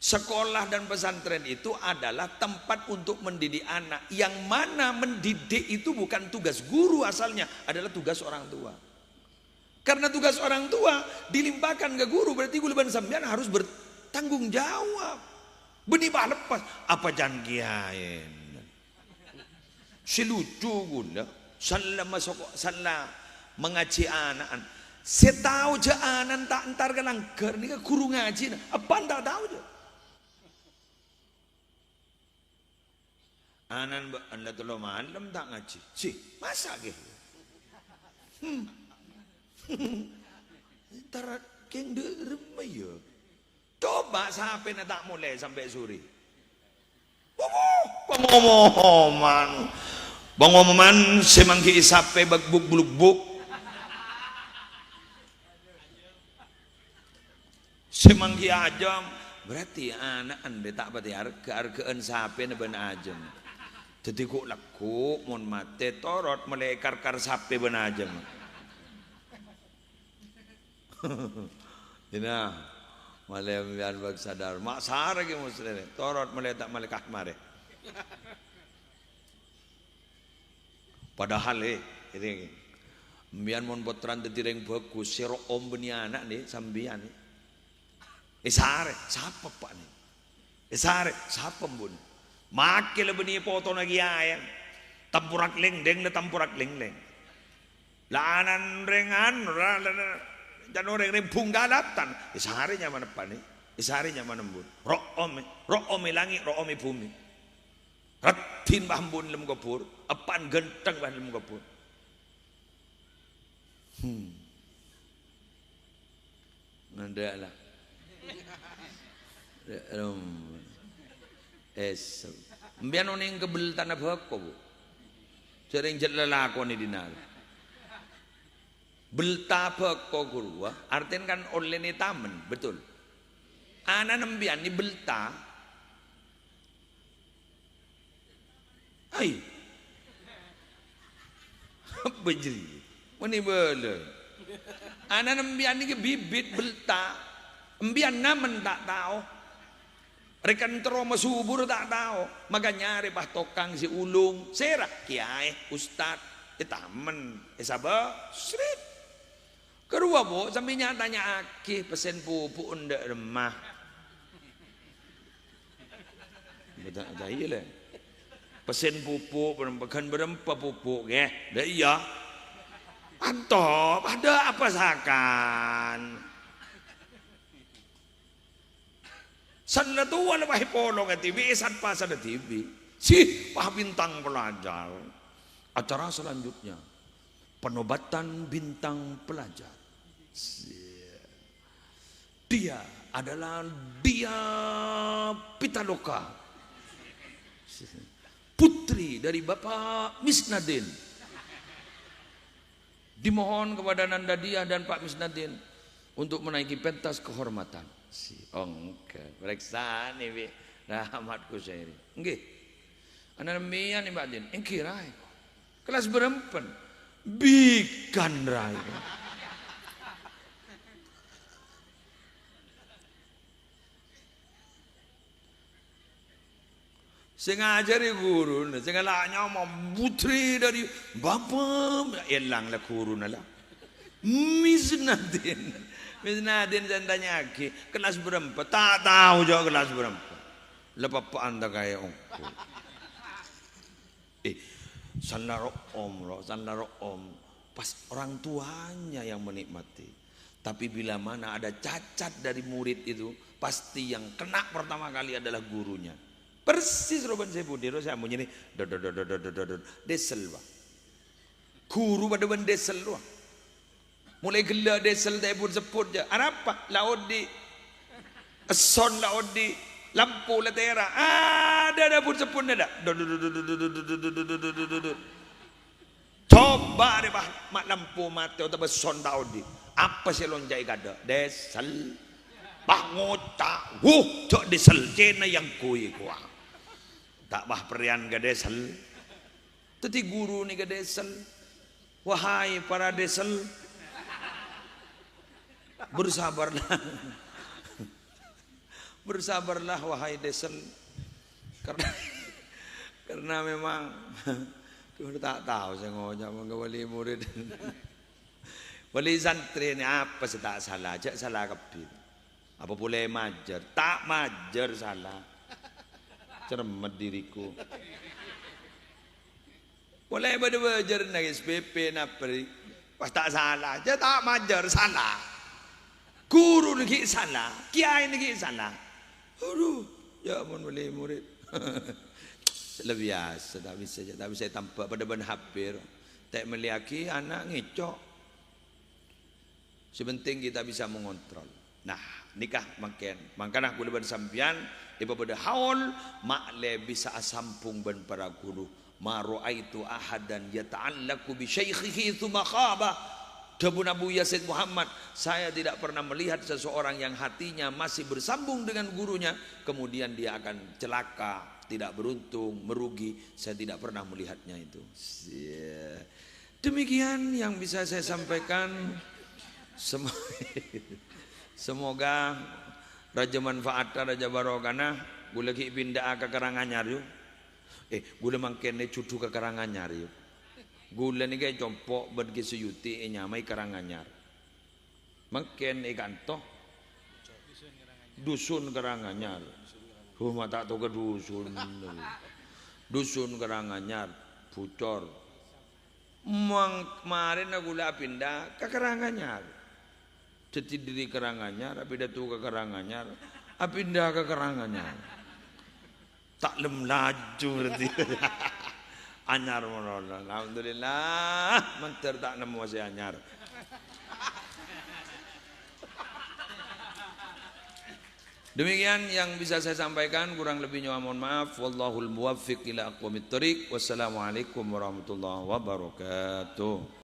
Speaker 1: Sekolah dan pesantren itu adalah tempat untuk mendidik anak. Yang mana mendidik itu bukan tugas guru asalnya, adalah tugas orang tua. Karena tugas orang tua dilimpahkan ke guru, berarti guluban sambian harus bertanggung jawab. Benih bah lepas, apa janjiain? Si lucu guna salah masuk salah mengaji anak. Saya tahu je anak tak entar ke langgar ni ke guru ngaji. Apa tak tahu je? Anak anda tolong malam tak ngaji. Si masa ke? Entar keng derem ya. Coba Coba sampai tak mulai sampai sore. Pengumuman semangki sampai bagbuk-buluk-buk. Semangki ajam berarti anak anda tak berarti hargaan sampai ben ajam. Jadi kok laku mon mate torot mulai kar sampai ben ajam. Ina malay biar bag sadar mak sara ge muslim torot malay tak malay kakmare padahal ini mbian mon potran detireng bagus sero om beni anak nih sambian sare siapa pak nih sare siapa bun makil beni foto lagi ayam tampurak leng lanan rengan dan orang rempung galatan isaharinya mana pani isaharinya mana bun ro'omi langit ro'omi bumi ratin bahambun lem gopur apan genteng bah lem gopur nanda lah mbian oning kebel tanah bako bu sering jelala ko ni dinar belta kok guru artinya kan oleh ni tamen betul anak nembian ni belta ai bejri meni bele anak nembian ni bibit belta embian namen tak tahu rekan teroma subur tak tahu maka nyari bah tokang si ulung serak kiai ustad tamen sabah srit kedua bu sampai nyatanya akih pesen pupuk undak remah betul aja iya pesen pupuk berempat berempat pupuk ya dah iya antop ada apa sakan sana tua lepas polong TV esan pas ada TV si pah bintang pelajar acara selanjutnya penobatan bintang pelajar. Dia adalah Dia Pitaloka, putri dari Bapak Misnadin. Dimohon kepada Nanda Dia dan Pak Misnadin untuk menaiki pentas kehormatan. Oke, periksa nih rahmatku saya ini. Nggih. Anak mian nih Mbak Din, engkirai. Kelas berempat. Bikan rai. Sengaja di guru, sengaja nyama putri dari bapak, elang lah guru nala. Misnadin tanya lagi, kelas berapa? Tak tahu juga kelas berapa. Lepas apa anda kayak aku? Salah om, pas orang tuanya yang menikmati. Tapi bila mana ada cacat dari murid itu, pasti yang kena pertama kali adalah gurunya. Persis Roban saya putih, saya mau nyini desel bah. Guru pada ben desel bah. Mulai gila desel saya pun sebut je. Apa? Laut di son laut di lampu letera. Ada pun sebut ada. Coba deh bah mak lampu mati atau son laut di. Apa sih lonjai kada? Desel. Bah ngota. Cok desel cina yang kui kuah. Tak bah perian ke desel. Teti guru ni ke desel. Wahai para desel, bersabarlah. Bersabarlah wahai desel. Karena memang kita tak tahu saya ngojak wali murid. Wali santri ni apa sih tak salah, jak salah kepit. Apa boleh majar? Tak majar salah. Cermat diriku. Boleh belajar nangis PP napri. Pas tak salah, je tak majar salah. Guru lagi salah, kiai lagi salah. Aduh, ya ampun boleh murid. Lebih biasa, tak bisa tampak pada ban hampir. Tak meliaki anak ngecok. Sepenting kita bisa mengontrol. Nah, nikah makin. Makanya gula ban sampian iba pada haul makle bisa asampung ban para guru. Ma ra'aitu ahadan yata'allaku bi syaikhihi tsumma khaba. Dabun Abu Yazid Muhammad, saya tidak pernah melihat seseorang yang hatinya masih bersambung dengan gurunya kemudian dia akan celaka, tidak beruntung, merugi. Saya tidak pernah melihatnya itu. Demikian yang bisa saya sampaikan. Semoga raja manfaatna raja barokana gula ki pindah ke Karanganyar yuk. Gula mangkene cucu ke Karanganyar yuk. Gula ni kayak compok bergi suyuti nyamai Karanganyar. Mangken kanto dusun Karanganyar. Rumah tak tahu ke dusun. Dusun Karanganyar Pucor. Kemarin gula pindah ke Karanganyar. Jadi diri Karanganyar, api datu ke Karanganyar, api pindah ke Karanganyar. Tak lem laju berarti. Anyar mono. Alhamdulillah, menter tak nemu masih anyar. Demikian yang bisa saya sampaikan, kurang lebihnya mohon maaf. Wallahul muwaffiq ila aqwamit thoriq. Wassalamualaikum warahmatullahi wabarakatuh.